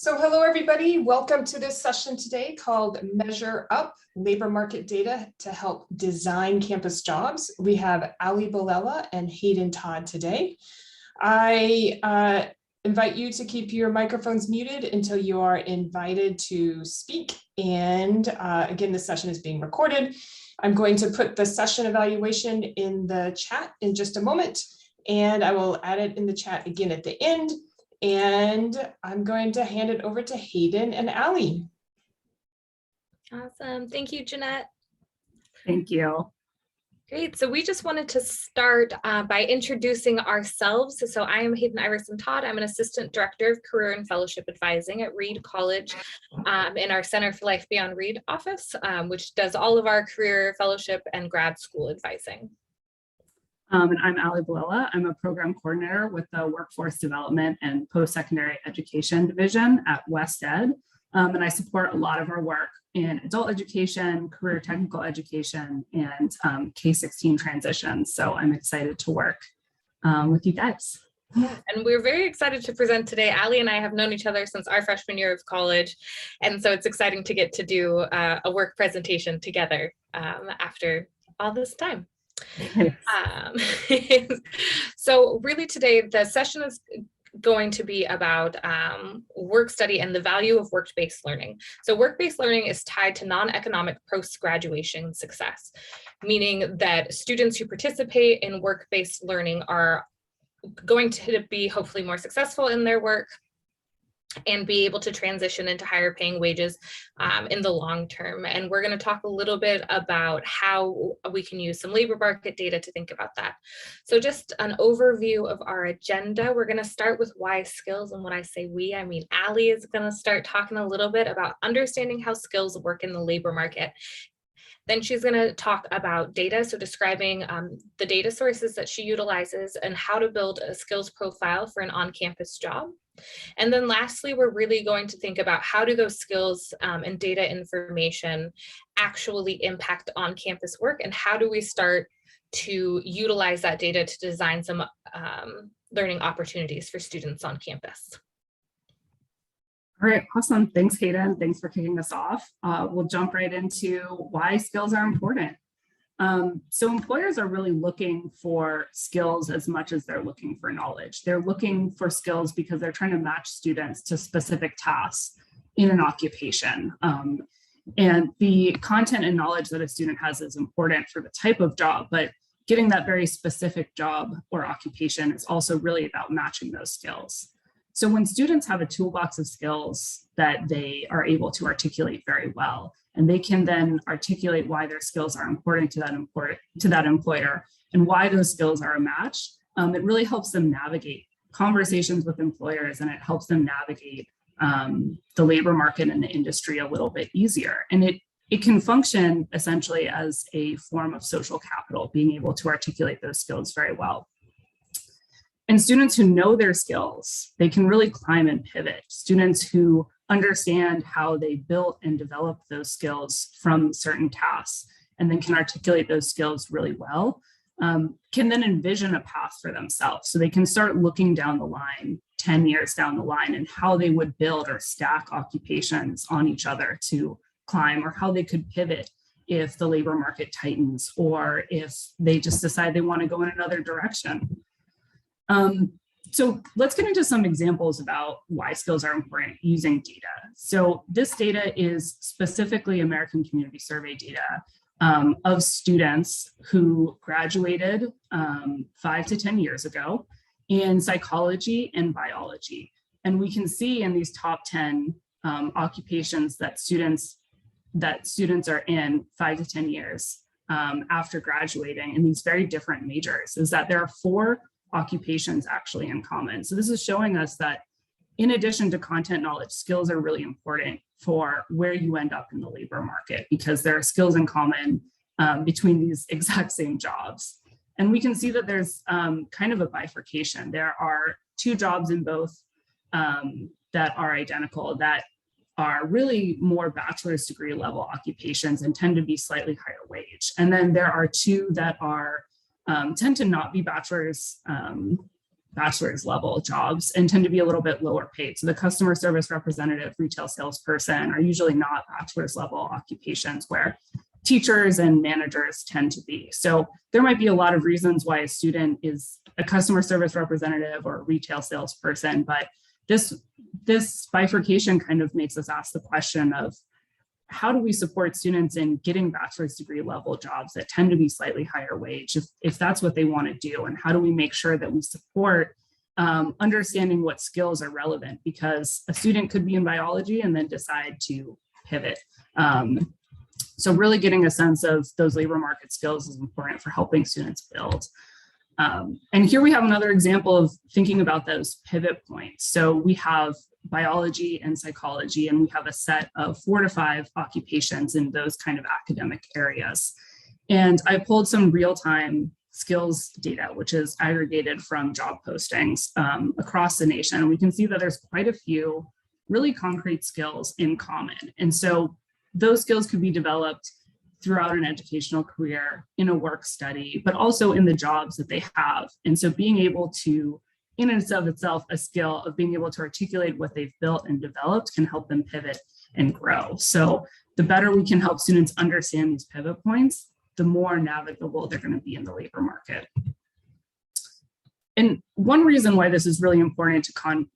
So hello, everybody. Welcome to this session today called Measure Up Labor Market Data to Help Design Campus Jobs. We have Ali Bilella and Hayden Todd today. I invite you to keep your microphones muted until you are invited to speak. And again, this session is being recorded. I'm going to put the session evaluation in the chat in just a moment, and I will add it in the chat again at the end. And I'm going to hand it over to Hayden and Ali. Awesome. Thank you, Jeanette. Thank you. Great. So we just wanted to start by introducing ourselves. So I am Hayden Iverson Todd. I'm an Assistant Director of Career and Fellowship Advising at Reed College in our Center for Life Beyond Reed office, which does all of our career, fellowship, and grad school advising. And I'm Ali Bilella. I'm a program coordinator with the Workforce Development and Post-Secondary Education Division at WestEd. And I support a lot of our work in adult education, career technical education, and K-16 transitions. So I'm excited to work with you guys. And we're very excited to present today. Ali and I have known each other since our freshman year of college. And so it's exciting to get to do a work presentation together after all this time. So really today, the session is going to be about work study and the value of work-based learning. So work-based learning is tied to non-economic post-graduation success, meaning that students who participate in work-based learning are going to be hopefully more successful in their work and be able to transition into higher paying wages in the long term. And we're going to talk a little bit about how we can use some labor market data to think about that. So just an overview of our agenda. We're going to start with why skills, and when I say we, I mean Ali is going to start talking a little bit about understanding how skills work in the labor market. Then she's going to talk about data, so describing the data sources that she utilizes and how to build a skills profile for an on-campus job. And then lastly, we're really going to think about how do those skills and data information actually impact on-campus work, and how do we start to utilize that data to design some learning opportunities for students on campus. All right, awesome. Thanks, Hayden. Thanks for kicking us off. We'll jump right into why skills are important. So employers are really looking for skills as much as they're looking for knowledge. They're looking for skills because they're trying to match students to specific tasks in an occupation. And the content and knowledge that a student has is important for the type of job, but getting that very specific job or occupation is also really about matching those skills. So when students have a toolbox of skills that they are able to articulate very well, and they can then articulate why their skills are important to that employer and why those skills are a match, it really helps them navigate conversations with employers, and it helps them navigate the labor market and the industry a little bit easier. And it can function essentially as a form of social capital, being able to articulate those skills very well. And students who know their skills, they can really climb and pivot. Students who understand how they built and developed those skills from certain tasks and then can articulate those skills really well, can then envision a path for themselves. So they can start looking down the line, 10 years down the line, and how they would build or stack occupations on each other to climb, or how they could pivot if the labor market tightens, or if they just decide they want to go in another direction. So let's get into some examples about why skills are important using data. So this data is specifically American Community Survey data of students who graduated 5 to 10 years ago in psychology and biology. And we can see in these top 10 occupations that students are in 5 to 10 years after graduating in these very different majors, is that there are 4 occupations actually in common. So this is showing us that in addition to content knowledge, skills are really important for where you end up in the labor market, because there are skills in common between these exact same jobs. And we can see that there's kind of a bifurcation. There are 2 jobs in both that are identical, that are really more bachelor's degree level occupations and tend to be slightly higher wage. And then there are 2 that are tend to not be bachelor's bachelor's level jobs and tend to be a little bit lower paid. So the customer service representative, retail salesperson are usually not bachelor's level occupations where teachers and managers tend to be. So there might be a lot of reasons why a student is a customer service representative or a retail salesperson, but this bifurcation kind of makes us ask the question of, how do we support students in getting bachelor's degree level jobs that tend to be slightly higher wage if that's what they want to do? And how do we make sure that we support understanding what skills are relevant? Because a student could be in biology and then decide to pivot. So really getting a sense of those labor market skills is important for helping students build. And here we have another example of thinking about those pivot points. So we have biology and psychology, and we have a set of 4 to 5 occupations in those kind of academic areas. And I pulled some real-time skills data, which is aggregated from job postings across the nation. And we can see that there's quite a few really concrete skills in common. And so those skills could be developed throughout an educational career, in a work study, but also in the jobs that they have. And so being able to, in and of itself, a skill of being able to articulate what they've built and developed can help them pivot and grow. So the better we can help students understand these pivot points, the more navigable they're going to be in the labor market. And one reason why this is really important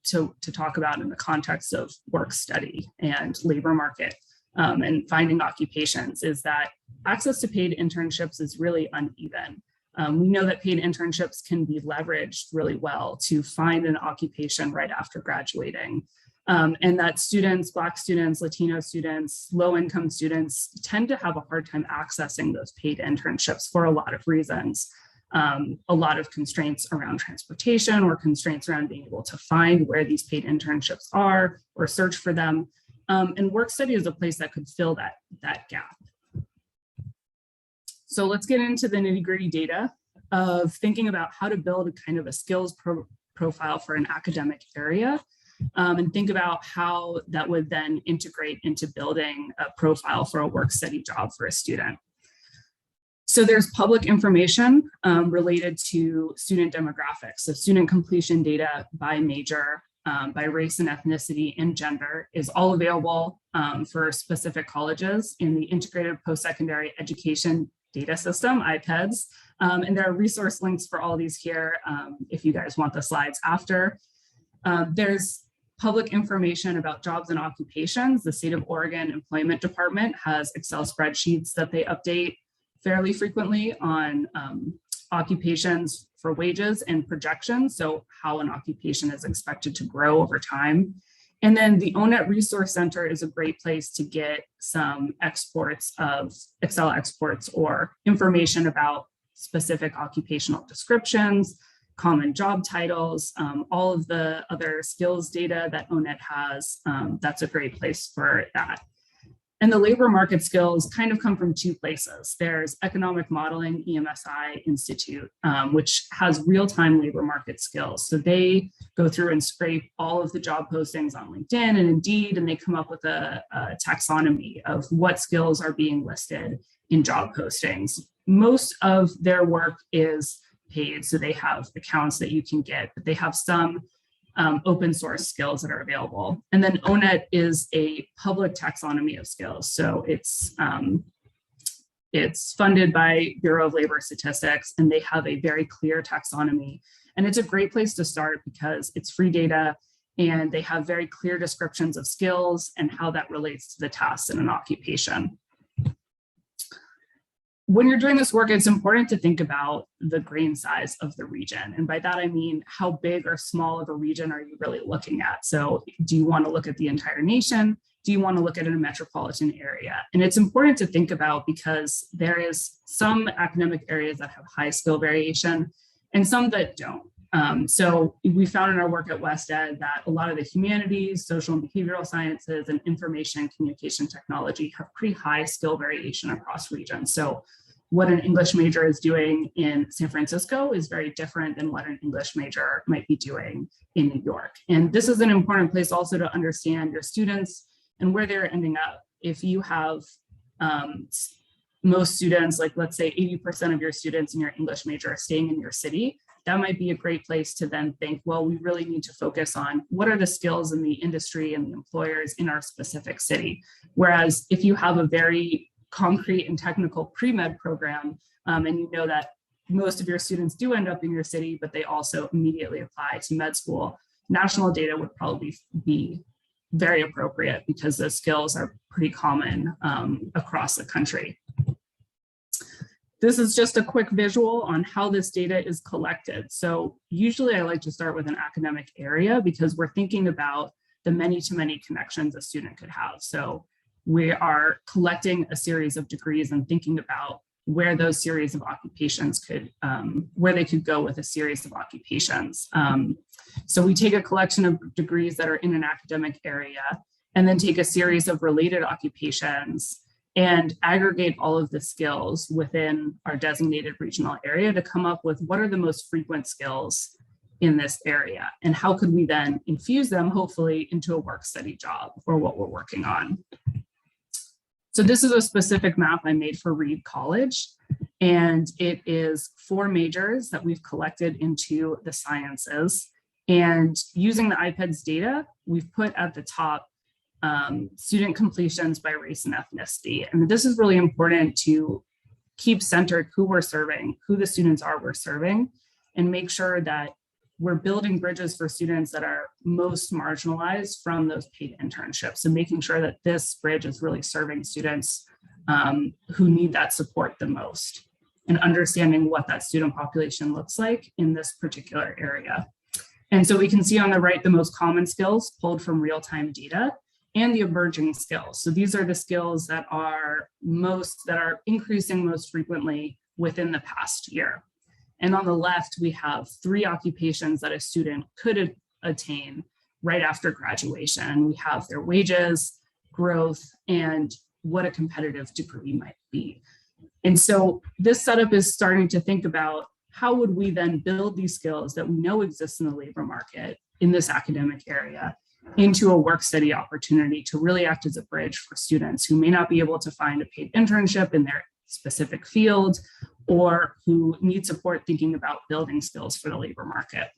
to talk about in the context of work study and labor market and finding occupations is that access to paid internships is really uneven. We know that paid internships can be leveraged really well to find an occupation right after graduating. And that students, Black students, Latino students, low-income students tend to have a hard time accessing those paid internships for a lot of reasons. A lot of constraints around transportation or constraints around being able to find where these paid internships are or search for them. And work study is a place that could fill that gap. So let's get into the nitty-gritty data of thinking about how to build a kind of a skills profile for an academic area, and think about how that would then integrate into building a profile for a work study job for a student. So there's public information related to student demographics. So student completion data by major, by race and ethnicity and gender is all available for specific colleges in the Integrated Post-Secondary Education Data System, IPEDS. And there are resource links for all these here if you guys want the slides after. There's public information about jobs and occupations. The State of Oregon Employment Department has Excel spreadsheets that they update fairly frequently on occupations for wages and projections, so how an occupation is expected to grow over time. And then the OWHE Resource Center is a great place to get some exports of Excel exports or information about specific occupational descriptions, common job titles, all of the other skills data that OWHE has. That's a great place for that. And the labor market skills kind of come from 2 places. There's Economic Modeling EMSI Institute, which has real-time labor market skills. So they go through and scrape all of the job postings on LinkedIn and Indeed, and they come up with a taxonomy of what skills are being listed in job postings. Most of their work is paid, so they have accounts that you can get, but they have some open source skills that are available. And then OWHE is a public taxonomy of skills. So it's funded by Bureau of Labor Statistics, and they have a very clear taxonomy. And it's a great place to start because it's free data and they have very clear descriptions of skills and how that relates to the tasks in an occupation. When you're doing this work, it's important to think about the grain size of the region. And by that, I mean, how big or small of a region are you really looking at? So do you want to look at the entire nation? Do you want to look at a metropolitan area? And it's important to think about because there is some academic areas that have high skill variation and some that don't. So we found in our work at West Ed that a lot of the humanities, social and behavioral sciences, and information and communication technology have pretty high skill variation across regions. So what an English major is doing in San Francisco is very different than what an English major might be doing in New York. And this is an important place also to understand your students and where they're ending up. If you have most students, like let's say 80% of your students in your English major are staying in your city, that might be a great place to then think, well, we really need to focus on what are the skills in the industry and the employers in our specific city. Whereas if you have a very concrete and technical pre-med program, and you know that most of your students do end up in your city, but they also immediately apply to med school, national data would probably be very appropriate because those skills are pretty common across the country. This is just a quick visual on how this data is collected. So usually I like to start with an academic area because we're thinking about the many-to-many connections a student could have. So we are collecting a series of degrees and thinking about where those series of occupations could, where they could go with a series of occupations. So we take a collection of degrees that are in an academic area and then take a series of related occupations and aggregate all of the skills within our designated regional area to come up with what are the most frequent skills in this area and how could we then infuse them hopefully into a work study job or what we're working on. So this is a specific map I made for Reed College, and it is 4 majors that we've collected into the sciences. And using the IPEDS data, we've put at the top student completions by race and ethnicity. And this is really important to keep centered who we're serving, who the students are we're serving, and make sure that we're building bridges for students that are most marginalized from those paid internships and making sure that this bridge is really serving students who need that support the most and understanding what that student population looks like in this particular area. And so we can see on the right the most common skills pulled from real-time data and the emerging skills. So these are the skills that are increasing most frequently within the past year. And on the left, we have 3 occupations that a student could attain right after graduation. We have their wages, growth, and what a competitive degree might be. And so this setup is starting to think about how would we then build these skills that we know exist in the labor market in this academic area into a work study opportunity to really act as a bridge for students who may not be able to find a paid internship in their specific field or who need support thinking about building skills for the labor market.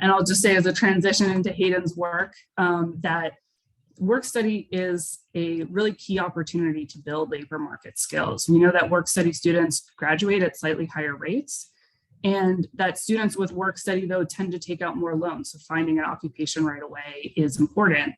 And I'll just say as a transition into Hayden's work that work study is a really key opportunity to build labor market skills. We know that work study students graduate at slightly higher rates and that students with work study though tend to take out more loans. So finding an occupation right away is important.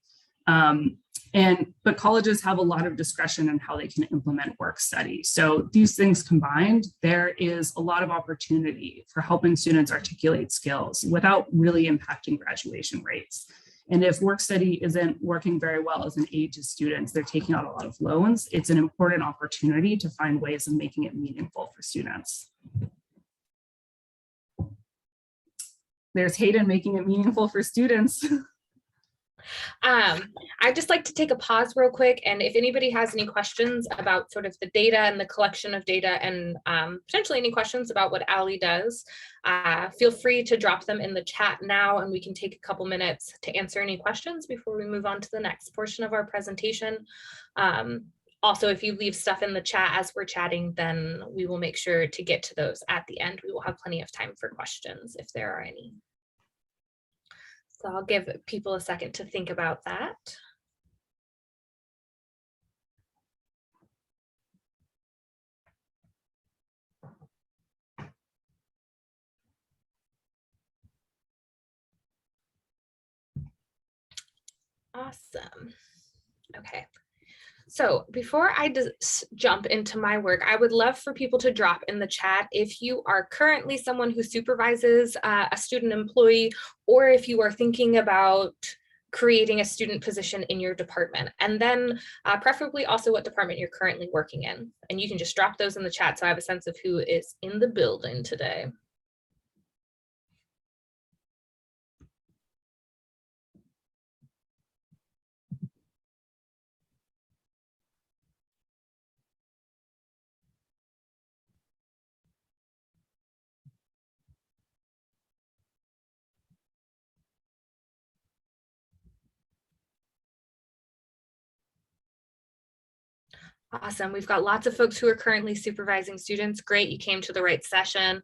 But colleges have a lot of discretion in how they can implement work study. So these things combined, there is a lot of opportunity for helping students articulate skills without really impacting graduation rates. And if work study isn't working very well as an aid to students, they're taking out a lot of loans, it's an important opportunity to find ways of making it meaningful for students. There's Hayden making it meaningful for students. I'd just like to take a pause real quick, and if anybody has any questions about sort of the data and the collection of data and potentially any questions about what OWHE does, feel free to drop them in the chat now and we can take a couple minutes to answer any questions before we move on to the next portion of our presentation. Also, if you leave stuff in the chat as we're chatting, then we will make sure to get to those at the end. We will have plenty of time for questions if there are any. So I'll give people a second to think about that. Awesome. Okay. So before I jump into my work, I would love for people to drop in the chat if you are currently someone who supervises a student employee, or if you are thinking about creating a student position in your department, and then preferably also what department you're currently working in. And you can just drop those in the chat so I have a sense of who is in the building today. Awesome. We've got lots of folks who are currently supervising students. Great, you came to the right session.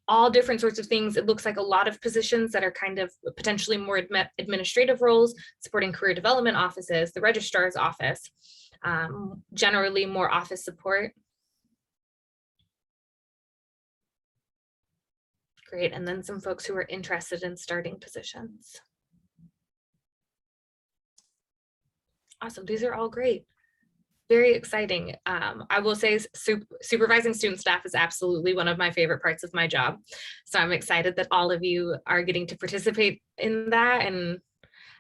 all different sorts of things. It looks like a lot of positions that are kind of potentially more administrative roles, supporting career development offices, the registrar's office, generally more office support. Great, and then some folks who are interested in starting positions. Awesome, these are all great. Very exciting. I will say supervising student staff is absolutely one of my favorite parts of my job. So I'm excited that all of you are getting to participate in that and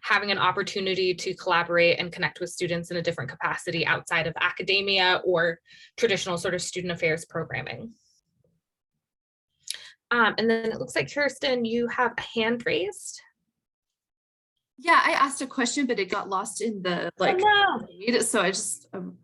having an opportunity to collaborate and connect with students in a different capacity outside of academia or traditional sort of student affairs programming. And then it looks like, Kirsten, you have a hand raised. Yeah, I asked a question, but it got lost in the so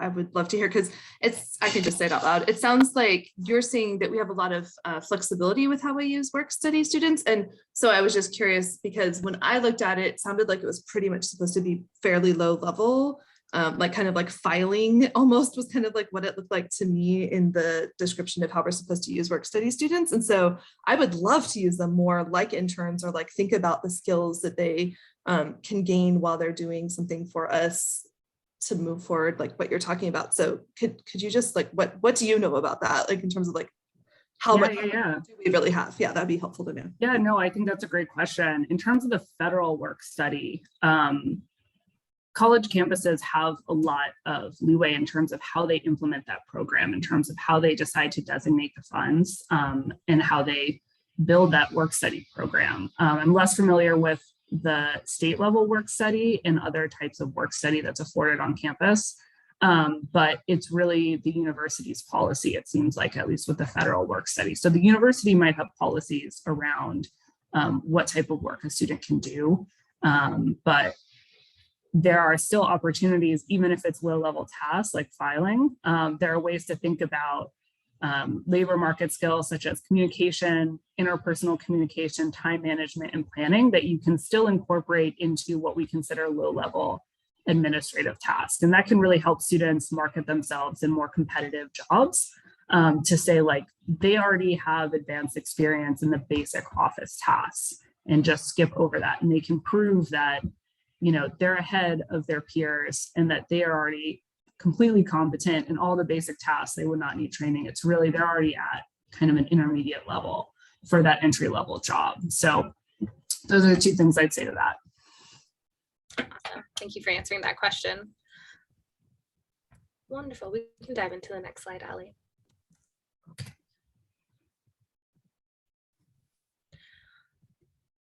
I would love to hear, because I can just say it out loud. It sounds like you're saying that we have a lot of flexibility with how we use work study students. And so I was just curious, because when I looked at it, it sounded like it was pretty much supposed to be fairly low level, like kind of like filing almost was kind of like what it looked like to me in the description of how we're supposed to use work study students. And so I would love to use them more like interns, or like think about the skills that they can gain while they're doing something for us to move forward, like what you're talking about. So could you just like, what do you know about that? Like in terms of like how much do we really have? Yeah, that'd be helpful to know. Yeah, no, I think that's a great question. In terms of the federal work study, college campuses have a lot of leeway in terms of how they implement that program, in terms of how they decide to designate the funds, and how they build that work study program. I'm less familiar with the state level work study and other types of work study that's afforded on campus. But it's really the university's policy, it seems like, at least with the federal work study. So the university might have policies around what type of work a student can do, but there are still opportunities, even if it's low level tasks like filing. There are ways to think about labor market skills such as communication, interpersonal communication, time management, and planning that you can still incorporate into what we consider low-level administrative tasks. And that can really help students market themselves in more competitive jobs, to say like they already have advanced experience in the basic office tasks and just skip over that. And they can prove that, you know, they're ahead of their peers and that they are already completely competent in all the basic tasks. They would not need training. It's really, they're already at kind of an intermediate level for that entry level job. So those are the two things I'd say to that. Awesome. Thank you for answering that question. Wonderful. We can dive into the next slide, Ali.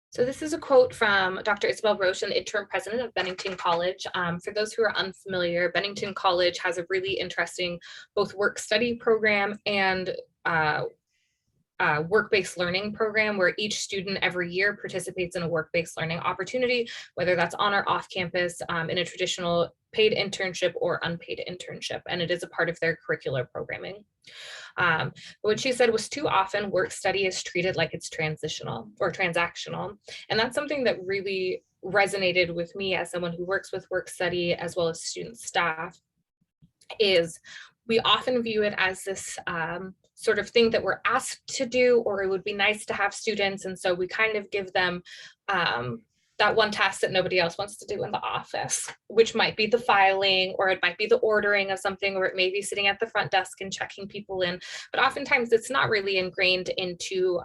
So this is a quote from Dr. Isabel Roche, the interim president of Bennington College. For those who are unfamiliar, Bennington College has a really interesting both work study program and work-based learning program, where each student every year participates in a work-based learning opportunity, whether that's on or off campus, in a traditional paid internship or unpaid internship, and it is a part of their curricular programming. What she said was, too often work study is treated like it's transitional or transactional. And that's something that really resonated with me as someone who works with work study as well as student staff, is we often view it as this sort of thing that we're asked to do, or it would be nice to have students. And so we kind of give them that one task that nobody else wants to do in the office, which might be the filing, or it might be the ordering of something, or it may be sitting at the front desk and checking people in. But oftentimes it's not really ingrained into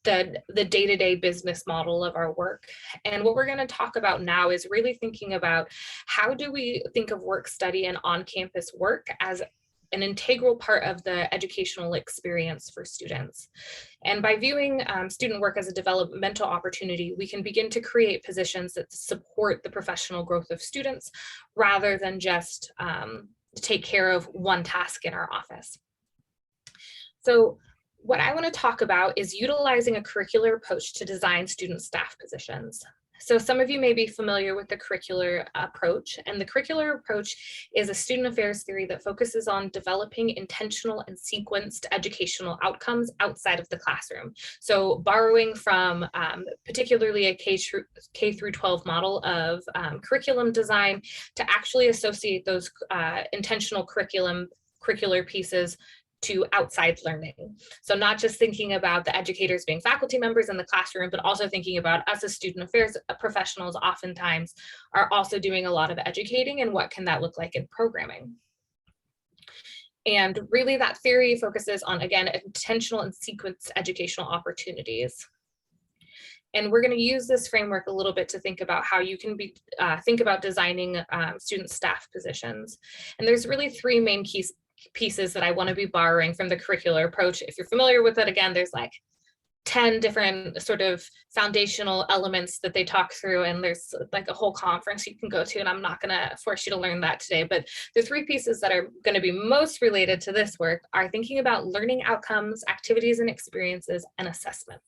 the day-to-day business model of our work. And what we're going to talk about now is really thinking about how do we think of work study and on-campus work as an integral part of the educational experience for students. And by viewing student work as a developmental opportunity, we can begin to create positions that support the professional growth of students rather than just take care of one task in our office. So what I want to talk about is utilizing a curricular approach to design student staff positions. So some of you may be familiar with the curricular approach, and the curricular approach is a student affairs theory that focuses on developing intentional and sequenced educational outcomes outside of the classroom. So borrowing from particularly a K through 12 model of curriculum design to actually associate those intentional curricular pieces to outside learning. So not just thinking about the educators being faculty members in the classroom, but also thinking about us as student affairs professionals oftentimes are also doing a lot of educating, and what can that look like in programming. And really that theory focuses on, again, intentional and sequenced educational opportunities. And we're going to use this framework a little bit to think about how you can think about designing student staff positions. And there's really three main pieces that I want to be borrowing from the curricular approach. If you're familiar with it, again, there's like 10 different sort of foundational elements that they talk through, and there's like a whole conference you can go to, and I'm not going to force you to learn that today, but the three pieces that are going to be most related to this work are thinking about learning outcomes, activities and experiences, and assessment.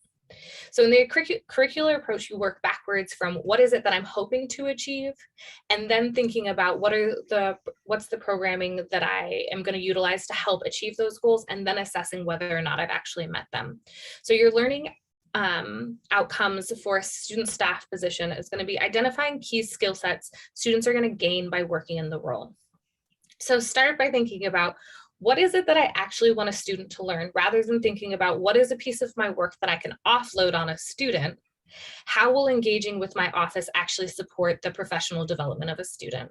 So in the curricular approach, you work backwards from what is it that I'm hoping to achieve, and then thinking about what's the programming that I am going to utilize to help achieve those goals, and then assessing whether or not I've actually met them. So your learning outcomes for a student staff position is going to be identifying key skill sets students are going to gain by working in the role. So start by thinking about what is it that I actually want a student to learn, rather than thinking about what is a piece of my work that I can offload on a student. How will engaging with my office actually support the professional development of a student?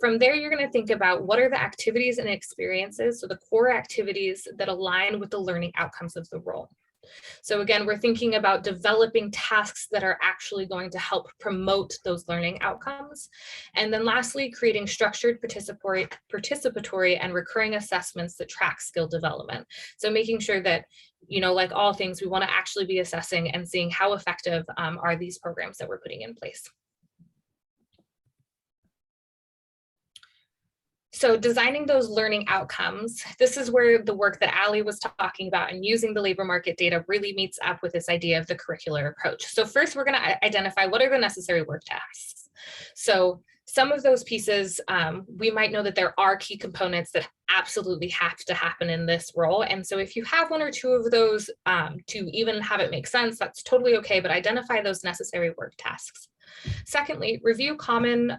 From there, you're going to think about what are the activities and experiences, so the core activities that align with the learning outcomes of the role. So again, we're thinking about developing tasks that are actually going to help promote those learning outcomes. And then lastly, creating structured participatory and recurring assessments that track skill development. So making sure that, you know, like all things, we want to actually be assessing and seeing how effective are these programs that we're putting in place. So designing those learning outcomes, this is where the work that Ali was talking about and using the labor market data really meets up with this idea of the curricular approach. So first, we're going to identify what are the necessary work tasks. So some of those pieces, we might know that there are key components that absolutely have to happen in this role. And so if you have one or two of those to even have it make sense, that's totally okay, but identify those necessary work tasks. Secondly, review common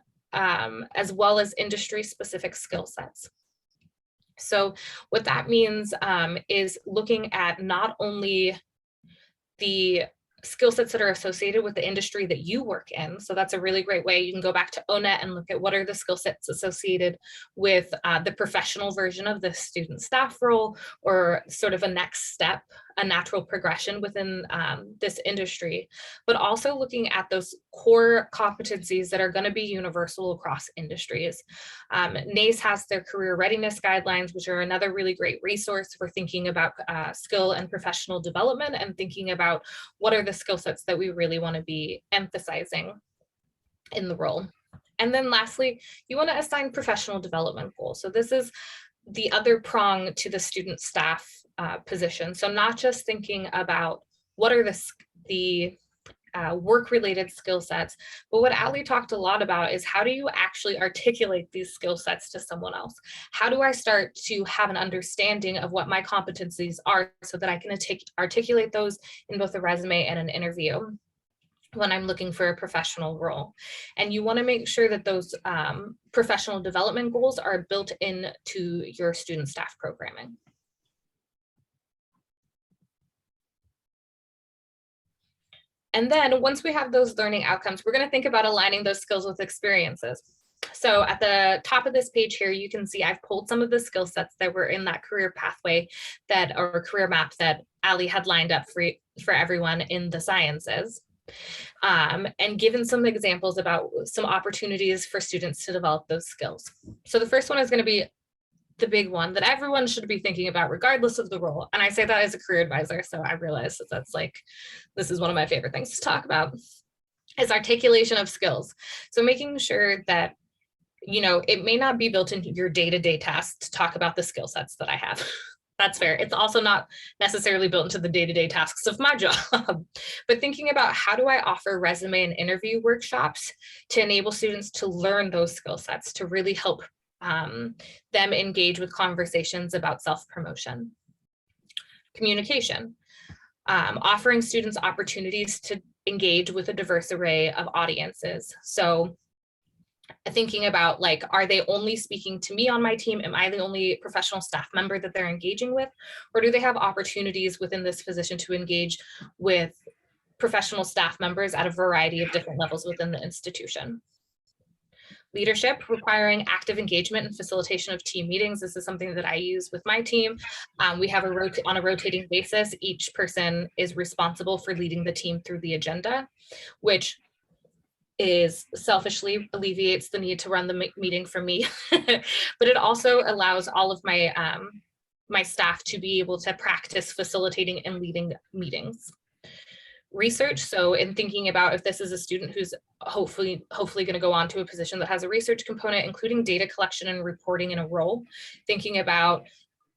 as well as industry-specific skill sets. So what that means is looking at not only the skill sets that are associated with the industry that you work in. So that's a really great way. You can go back to OWHE and look at what are the skill sets associated with the professional version of the student staff role, or sort of a next step, a natural progression within this industry, but also looking at those core competencies that are going to be universal across industries. NACE has their career readiness guidelines, which are another really great resource for thinking about skill and professional development, and thinking about what are the skill sets that we really want to be emphasizing in the role. And then lastly, you want to assign professional development goals. So this is the other prong to the student staff position. So not just thinking about what are the work-related skill sets, but what Ali talked a lot about is how do you actually articulate these skill sets to someone else? How do I start to have an understanding of what my competencies are so that I can articulate those in both a resume and an interview when I'm looking for a professional role? And you want to make sure that those professional development goals are built into your student staff programming. And then once we have those learning outcomes, we're going to think about aligning those skills with experiences. So at the top of this page here, you can see I've pulled some of the skill sets that were in that career pathway or career map that Ali had lined up for everyone in the sciences. And given some examples about some opportunities for students to develop those skills. So the first one is going to be the big one that everyone should be thinking about regardless of the role. And I say that as a career advisor, so I realize that that's like, this is one of my favorite things to talk about, is articulation of skills. So making sure that, you know, it may not be built into your day-to-day tasks to talk about the skill sets that I have. That's fair. It's also not necessarily built into the day-to-day tasks of my job, but thinking about how do I offer resume and interview workshops to enable students to learn those skill sets to really help them engage with conversations about self-promotion. Communication, offering students opportunities to engage with a diverse array of audiences. So thinking about like, are they only speaking to me on my team? Am I the only professional staff member that they're engaging with? Or do they have opportunities within this position to engage with professional staff members at a variety of different levels within the institution? Leadership, requiring active engagement and facilitation of team meetings. This is something that I use with my team. We have on a rotating basis, each person is responsible for leading the team through the agenda, which is selfishly alleviates the need to run the meeting for me, but it also allows all of my my staff to be able to practice facilitating and leading meetings. Research, so in thinking about if this is a student who's hopefully going to go on to a position that has a research component, including data collection and reporting in a role, thinking about,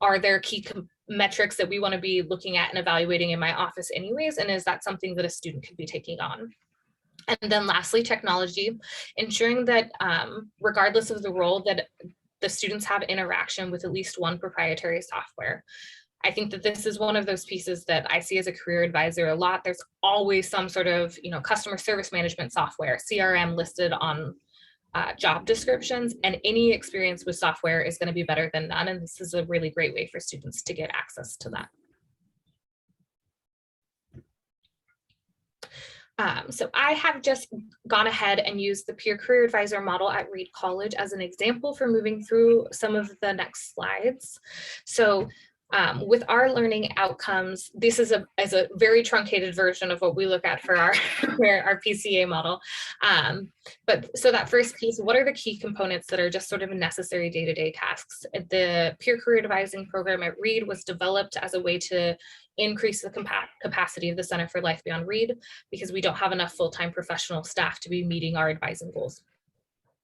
are there key metrics that we want to be looking at and evaluating in my office anyways, and is that something that a student could be taking on? And then lastly, technology, ensuring that regardless of the role, that the students have interaction with at least one proprietary software. I think that this is one of those pieces that I see as a career advisor a lot. There's always some sort of, customer service management software, CRM listed on job descriptions, and any experience with software is going to be better than none. And this is a really great way for students to get access to that. So I have just gone ahead and used the peer career advisor model at Reed College as an example for moving through some of the next slides. So with our learning outcomes, this is a very truncated version of what we look at for our our PCA model. But so that first piece, what are the key components that are just sort of necessary day-to-day tasks? The peer career advising program at Reed was developed as a way to increase the capacity of the Center for Life Beyond Reed, because we don't have enough full-time professional staff to be meeting our advising goals.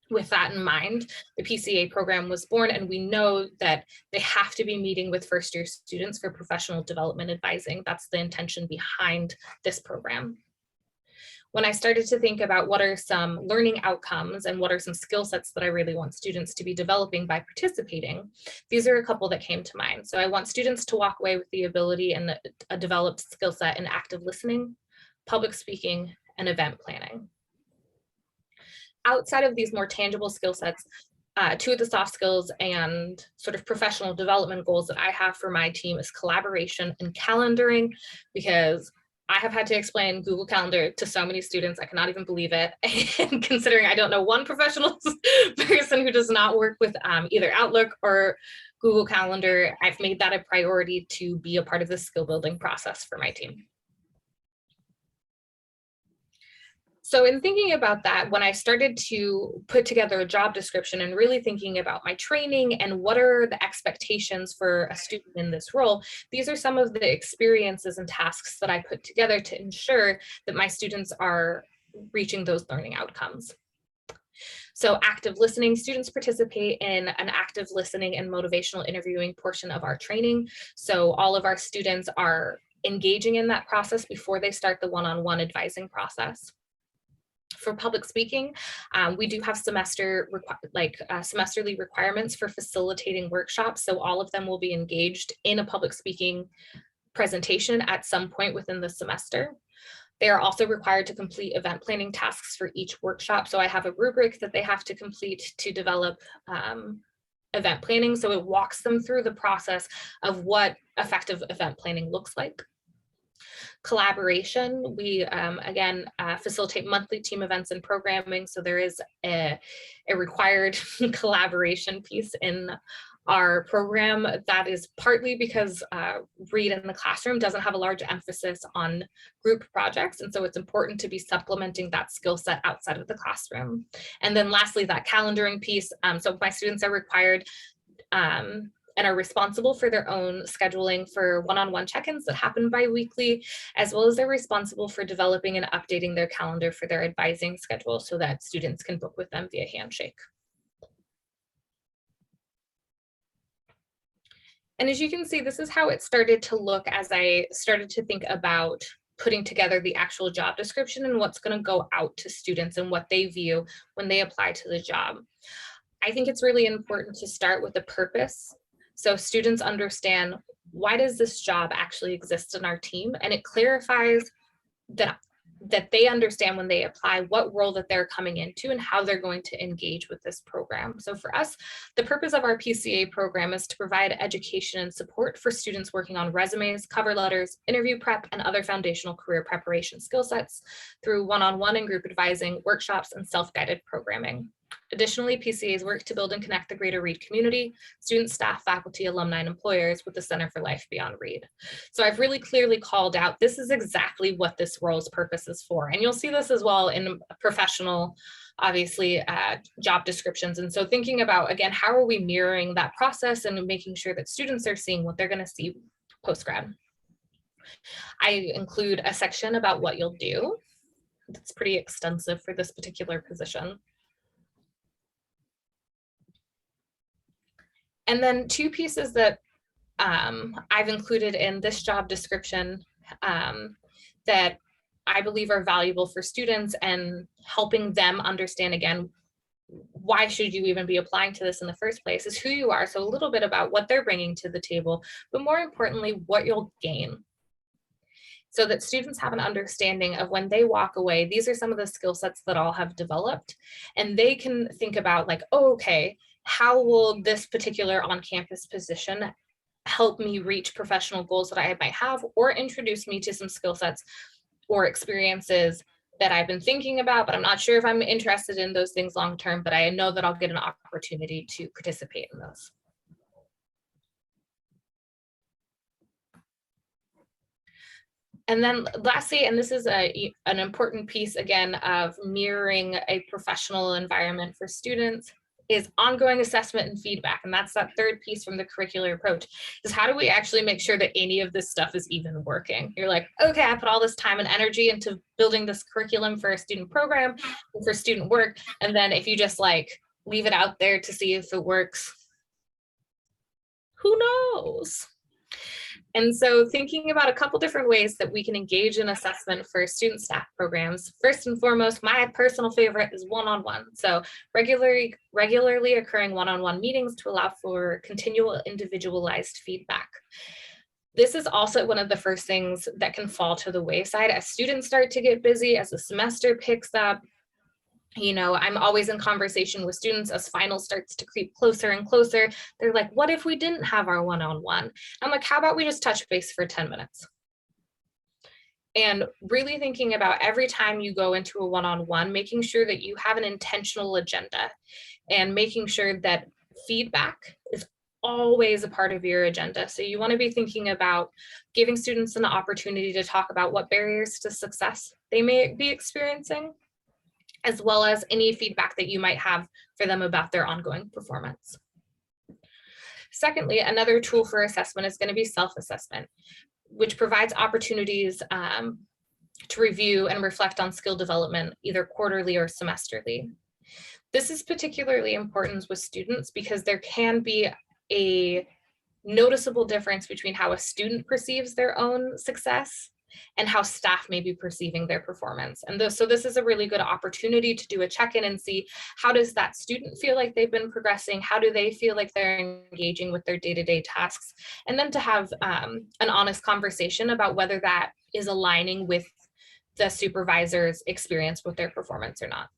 With that in mind, the PCA program was born, and we know that they have to be meeting with first-year students for professional development advising. That's the intention behind this program. When I started to think about what are some learning outcomes and what are some skill sets that I really want students to be developing by participating, these are a couple that came to mind. So I want students to walk away with the ability and a developed skill set in active listening, public speaking, and event planning. Outside of these more tangible skill sets, two of the soft skills and sort of professional development goals that I have for my team is collaboration and calendaring, because I have had to explain Google Calendar to so many students, I cannot even believe it. And considering I don't know one professional person who does not work with either Outlook or Google Calendar, I've made that a priority to be a part of the skill building process for my team. So in thinking about that, when I started to put together a job description and really thinking about my training and what are the expectations for a student in this role, these are some of the experiences and tasks that I put together to ensure that my students are reaching those learning outcomes. So active listening, students participate in an active listening and motivational interviewing portion of our training. So all of our students are engaging in that process before they start the one-on-one advising process. For public speaking, we do have semesterly requirements for facilitating workshops. So all of them will be engaged in a public speaking presentation at some point within the semester. They are also required to complete event planning tasks for each workshop. So I have a rubric that they have to complete to develop event planning. So it walks them through the process of what effective event planning looks like. Collaboration, we again facilitate monthly team events and programming, so there is a required collaboration piece in our program. That is partly because Reed in the classroom doesn't have a large emphasis on group projects, and so it's important to be supplementing that skill set outside of the classroom. And then lastly, that calendaring piece, so my students are required and are responsible for their own scheduling for one-on-one check-ins that happen bi-weekly, as well as they're responsible for developing and updating their calendar for their advising schedule so that students can book with them via handshake. And as you can see, this is how it started to look as I started to think about putting together the actual job description and what's going to go out to students and what they view when they apply to the job. I think it's really important to start with the purpose, so students understand, why does this job actually exist in our team? And it clarifies that that they understand when they apply what role that they're coming into and how they're going to engage with this program. So for us, the purpose of our PCA program is to provide education and support for students working on resumes, cover letters, interview prep, and other foundational career preparation skill sets through one-on-one and group advising, workshops, and self-guided programming. Additionally, PCAs work to build and connect the greater Reed community, students, staff, faculty, alumni, and employers with the Center for Life Beyond Reed. So I've really clearly called out, this is exactly what this role's purpose is for. And you'll see this as well in professional, obviously, job descriptions. And so thinking about, again, how are we mirroring that process and making sure that students are seeing what they're going to see post-grad. I include a section about what you'll do. It's pretty extensive for this particular position. And then two pieces that I've included in this job description that I believe are valuable for students and helping them understand, again, why should you even be applying to this in the first place, is who you are. So a little bit about what they're bringing to the table, but more importantly, what you'll gain. So that students have an understanding of when they walk away, these are some of the skill sets that I'll have developed, and they can think about like, oh, okay, how will this particular on-campus position help me reach professional goals that I might have, or introduce me to some skill sets or experiences that I've been thinking about, but I'm not sure if I'm interested in those things long-term, but I know that I'll get an opportunity to participate in those. And then lastly, and this is an important piece, again, of mirroring a professional environment for students, is ongoing assessment and feedback. And that's that third piece from the curricular approach, is how do we actually make sure that any of this stuff is even working? You're like, okay, I put all this time and energy into building this curriculum for a student program and for student work. And then if you just like leave it out there to see if it works, who knows? And so thinking about a couple different ways that we can engage in assessment for student staff programs. First and foremost, my personal favorite is one-on-one. So regularly occurring one-on-one meetings to allow for continual individualized feedback. This is also one of the first things that can fall to the wayside as students start to get busy, as the semester picks up. You know, I'm always in conversation with students as final starts to creep closer and closer. They're like, what if we didn't have our one-on-one? I'm like, how about we just touch base for 10 minutes? And really thinking about every time you go into a one-on-one, making sure that you have an intentional agenda and making sure that feedback is always a part of your agenda. So you want to be thinking about giving students an opportunity to talk about what barriers to success they may be experiencing, as well as any feedback that you might have for them about their ongoing performance. Secondly, another tool for assessment is going to be self-assessment, which provides opportunities to review and reflect on skill development, either quarterly or semesterly. This is particularly important with students because there can be a noticeable difference between how a student perceives their own success and how staff may be perceiving their performance. And so this is a really good opportunity to do a check-in and see, how does that student feel like they've been progressing? How do they feel like they're engaging with their day-to-day tasks? And then to have an honest conversation about whether that is aligning with the supervisor's experience with their performance or not.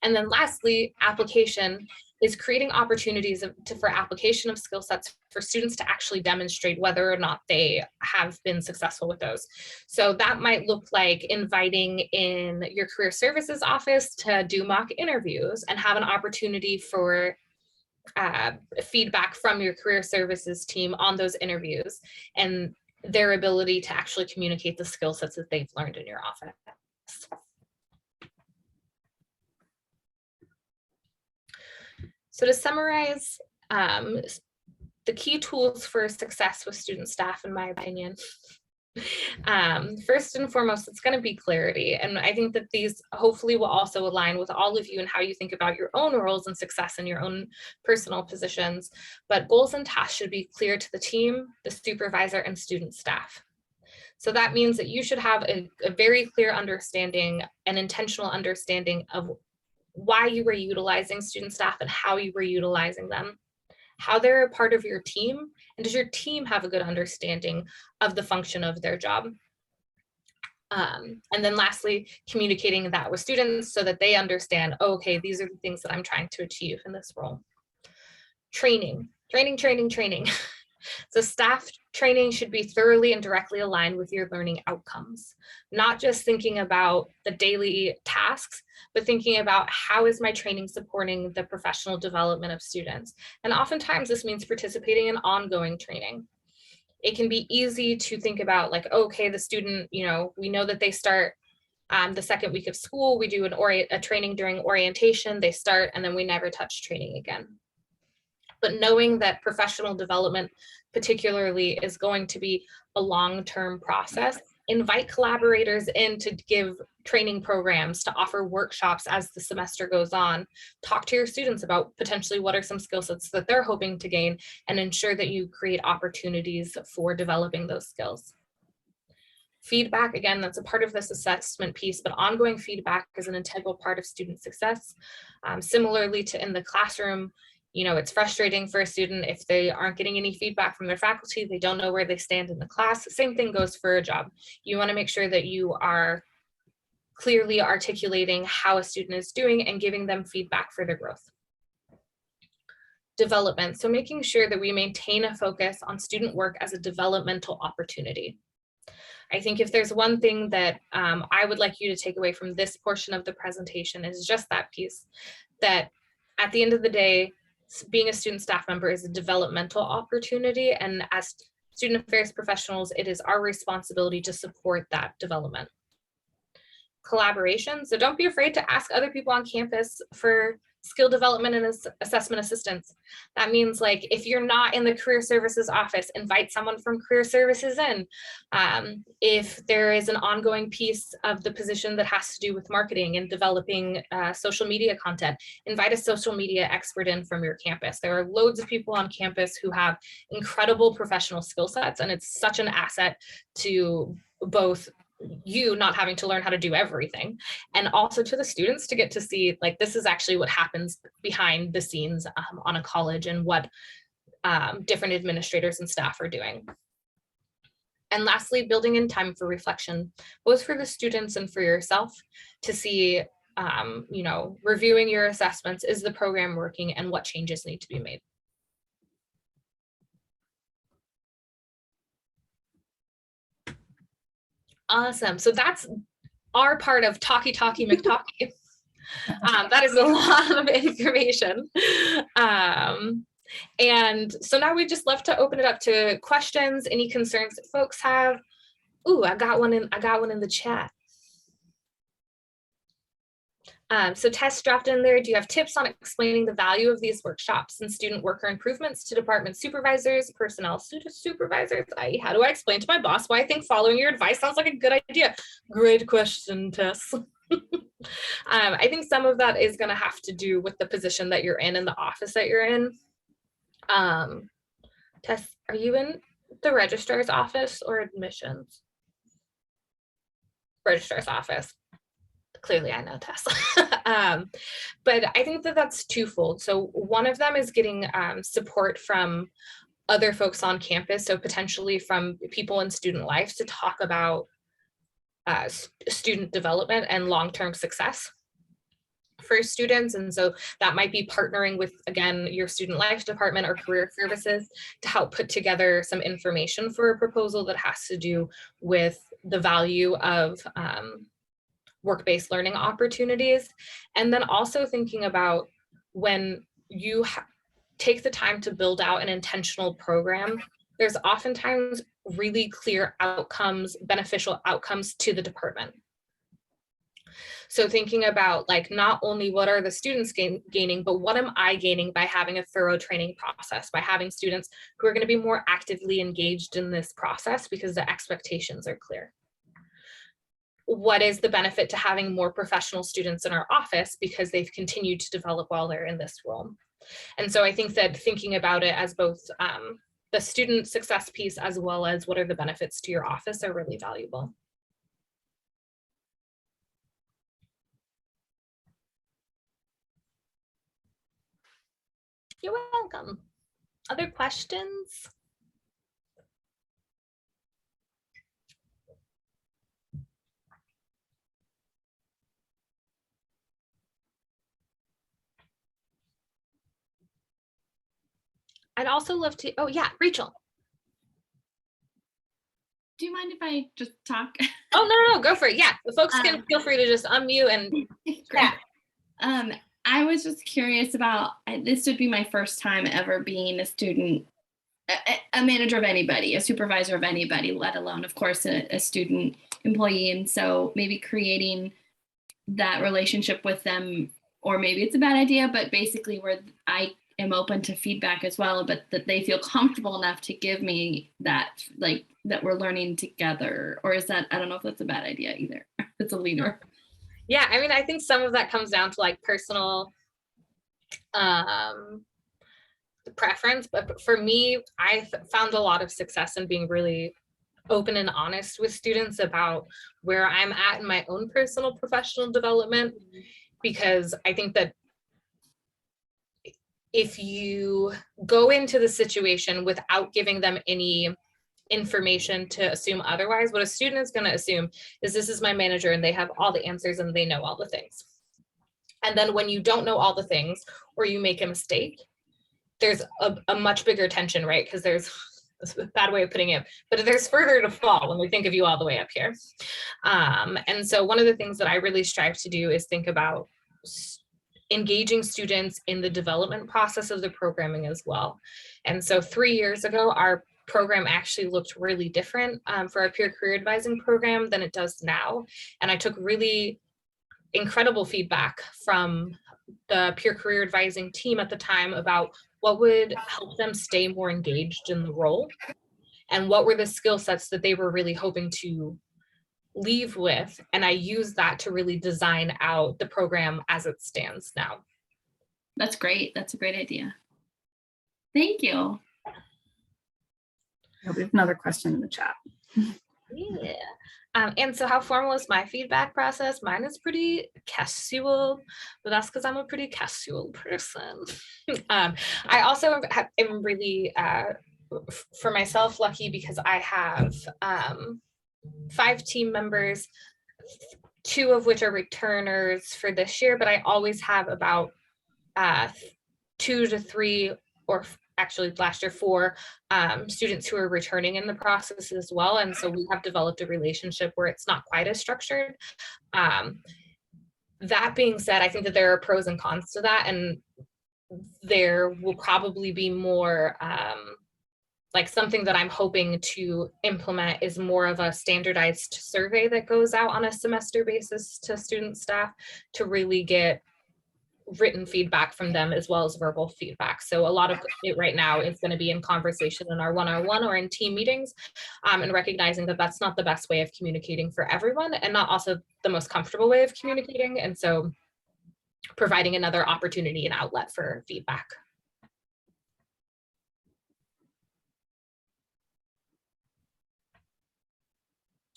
And then lastly, application is creating opportunities for application of skill sets for students to actually demonstrate whether or not they have been successful with those. So that might look like inviting in your career services office to do mock interviews and have an opportunity for feedback from your career services team on those interviews and their ability to actually communicate the skill sets that they've learned in your office. So to summarize, the key tools for success with student staff, in my opinion, first and foremost, it's going to be clarity. And I think that these hopefully will also align with all of you and how you think about your own roles and success in your own personal positions. But goals and tasks should be clear to the team, the supervisor, and student staff. So that means that you should have a very clear understanding, an intentional understanding of why you were utilizing student staff and how you were utilizing them, how they're a part of your team, and does your team have a good understanding of the function of their job? And then lastly, communicating that with students so that they understand, oh, okay, these are the things that I'm trying to achieve in this role. Training. So staff training should be thoroughly and directly aligned with your learning outcomes, not just thinking about the daily tasks, but thinking about how is my training supporting the professional development of students. And oftentimes this means participating in ongoing training. It can be easy to think about like, okay, the student, you know, we know that they start the second week of school, we do a training during orientation, they start, and then we never touch training again. But knowing that professional development particularly is going to be a long-term process, invite collaborators in to give training programs, to offer workshops as the semester goes on. Talk to your students about potentially what are some skill sets that they're hoping to gain, and ensure that you create opportunities for developing those skills. Feedback, again, that's a part of this assessment piece, but ongoing feedback is an integral part of student success. Similarly to in the classroom, you know, it's frustrating for a student if they aren't getting any feedback from their faculty, they don't know where they stand in the class. Same thing goes for a job. You want to make sure that you are clearly articulating how a student is doing and giving them feedback for their growth. Development, so making sure that we maintain a focus on student work as a developmental opportunity. I think if there's one thing that I would like you to take away from this portion of the presentation is just that piece, that at the end of the day, being a student staff member is a developmental opportunity, and as student affairs professionals, it is our responsibility to support that development. Collaboration, so don't be afraid to ask other people on campus for skill development and assessment assistance. That means like if you're not in the career services office, invite someone from career services in. If there is an ongoing piece of the position that has to do with marketing and developing social media content, invite a social media expert in from your campus. There are loads of people on campus who have incredible professional skill sets, and it's such an asset to both you not having to learn how to do everything, and also to the students to get to see like this is actually what happens behind the scenes on a college, and what different administrators and staff are doing. And lastly, building in time for reflection, both for the students and for yourself, to see you know, reviewing your assessments, is the program working, and what changes need to be made. Awesome. So that's our part of talkie McTalkie. That is a lot of information. And so now we just love to open it up to questions, any concerns that folks have. Ooh, I got one in the chat. So Tess dropped in there, do you have tips on explaining the value of these workshops and student worker improvements to department supervisors, personnel supervisors? How do I explain to my boss why I think following your advice sounds like a good idea? Great question, Tess. I think some of that is going to have to do with the position that you're in and the office that you're in. Tess, are you in the registrar's office or admissions? Registrar's office. Clearly I know Tess. But I think that that's twofold. So one of them is getting support from other folks on campus, so potentially from people in student life, to talk about student development and long-term success for students. And so that might be partnering with, again, your student life department or career services to help put together some information for a proposal that has to do with the value of work-based learning opportunities. And then also thinking about when you take the time to build out an intentional program, there's oftentimes really clear outcomes, beneficial outcomes to the department. So thinking about like not only what are the students gaining, but what am I gaining by having a thorough training process, by having students who are going to be more actively engaged in this process because the expectations are clear. What is the benefit to having more professional students in our office because they've continued to develop while they're in this role? And so I think that thinking about it as both the student success piece as well as what are the benefits to your office are really valuable. You're welcome. Other questions? I'd also love to, oh yeah, Rachel. Do you mind if I just talk? Oh, no, go for it. Yeah, the folks can feel free to just unmute and Great. I was just curious about, this would be my first time ever being a student, a manager of anybody, a supervisor of anybody, let alone, of course, a student employee. And so maybe creating that relationship with them, or maybe it's a bad idea, but basically where I am open to feedback as well, but that they feel comfortable enough to give me that, like, that we're learning together. Or is that, I don't know if that's a bad idea either. It's a leader. yeah, I mean, I think some of that comes down to like personal preference, but for me, I found a lot of success in being really open and honest with students about where I'm at in my own personal professional development, because I think that if you go into the situation without giving them any information to assume otherwise, what a student is going to assume is this is my manager and they have all the answers and they know all the things. And then when you don't know all the things or you make a mistake, there's a much bigger tension, right? Because there's a bad way of putting it, but there's further to fall when we think of you all the way up here. And so one of the things that I really strive to do is think about engaging students in the development process of the programming as well. And so 3 years ago, our program actually looked really different for our peer career advising program than it does now. And I took really incredible feedback from the peer career advising team at the time about what would help them stay more engaged in the role and what were the skill sets that they were really hoping to leave with. And I used that to really design out the program as it stands now. That's great. That's a great idea. Thank you. We have another question in the chat. Yeah. And so how formal is my feedback process? Mine is pretty casual, but that's because I'm a pretty casual person. I also am really, for myself, lucky because I have 5 team members, 2 of which are returners for this year, but I always have about 2 to 3, or actually last year 4 students who are returning in the process as well. And so we have developed a relationship where it's not quite as structured. That being said, I think that there are pros and cons to that. And there will probably be more, like something that I'm hoping to implement is more of a standardized survey that goes out on a semester basis to student staff to really get written feedback from them as well as verbal feedback. So a lot of it right now is going to be in conversation in our one-on-one or in team meetings, and recognizing that that's not the best way of communicating for everyone and not also the most comfortable way of communicating. And so providing another opportunity and outlet for feedback.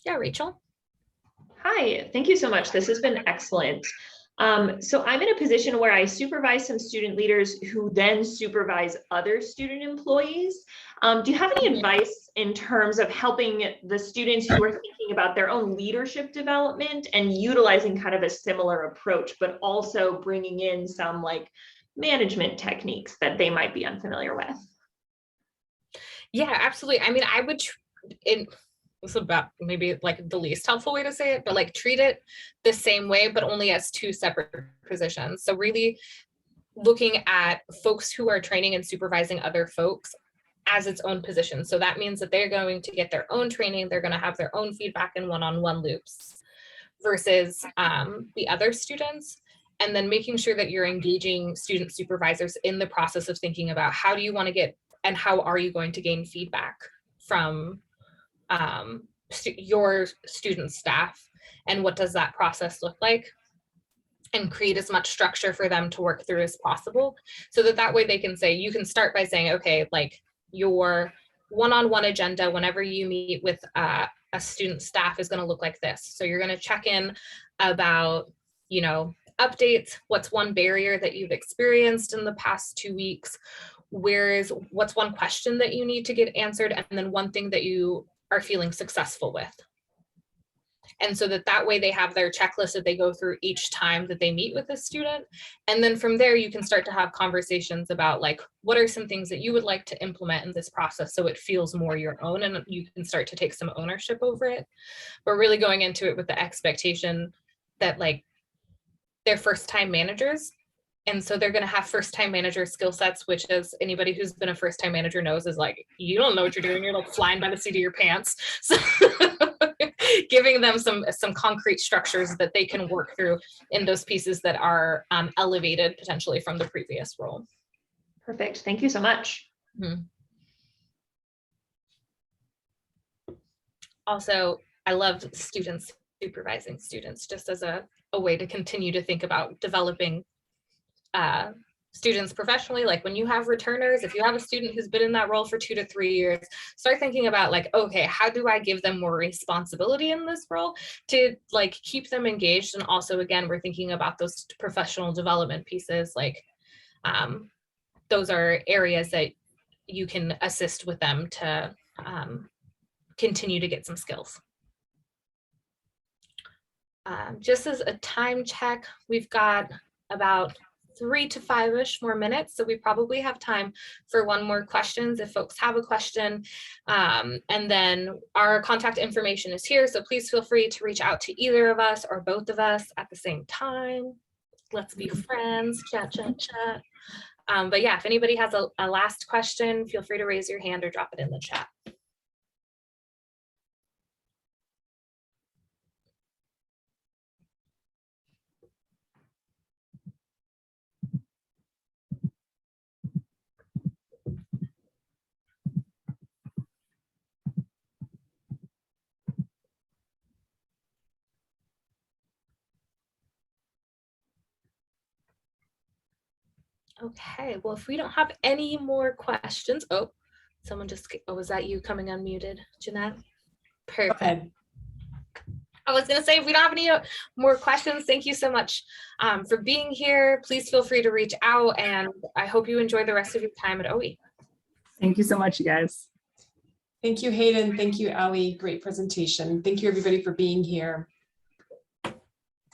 Yeah, Rachel. Hi, thank you so much. This has been excellent. So I'm in a position where I supervise some student leaders who then supervise other student employees. Do you have any advice in terms of helping the students who are thinking about their own leadership development and utilizing kind of a similar approach, but also bringing in some like management techniques that they might be unfamiliar with? Yeah, absolutely. I mean, I would, this is about maybe like the least helpful way to say it, but like treat it the same way, but only as 2 separate positions. So really looking at folks who are training and supervising other folks as its own position. So that means that they're going to get their own training, they're going to have their own feedback in one-on-one loops versus the other students. And then making sure that you're engaging student supervisors in the process of thinking about how do you want to get and how are you going to gain feedback from your student staff, and what does that process look like, and create as much structure for them to work through as possible, so that way they can say, you can start by saying, okay, like your one-on-one agenda whenever you meet with a student staff is going to look like this. So you're going to check in about, you know, updates, what's one barrier that you've experienced in the past 2 weeks, what's one question that you need to get answered, and then one thing that you are feeling successful with. And so that way they have their checklist that they go through each time that they meet with a student. And then from there, you can start to have conversations about like, what are some things that you would like to implement in this process so it feels more your own and you can start to take some ownership over it. But really going into it with the expectation that like they're first-time managers. And so they're going to have first-time manager skill sets, which is anybody who's been a first-time manager knows is like, you don't know what you're doing. You're like flying by the seat of your pants. So giving them some concrete structures that they can work through in those pieces that are elevated potentially from the previous role. Perfect. Thank you so much. Mm-hmm. Also, I love students supervising students just as a way to continue to think about developing students professionally. Like when you have returners, if you have a student who's been in that role for 2 to 3 years, start thinking about like, okay, how do I give them more responsibility in this role to like keep them engaged? And also, again, we're thinking about those professional development pieces. Like those are areas that you can assist with them to continue to get some skills. Just as a time check, we've got about 3 to 5-ish more minutes. So we probably have time for one more questions if folks have a question. And then our contact information is here. So please feel free to reach out to either of us or both of us at the same time. Let's be friends, chat, chat, chat. But yeah, if anybody has a last question, feel free to raise your hand or drop it in the chat. Okay, well, if we don't have any more questions, oh, someone just, oh, was that you coming unmuted, Jeanette? Perfect. I was gonna say, if we don't have any more questions, thank you so much for being here. Please feel free to reach out and I hope you enjoy the rest of your time at OWHE. Thank you so much, you guys. Thank you, Hayden. Thank you, Ali. Great presentation. Thank you, everybody, for being here.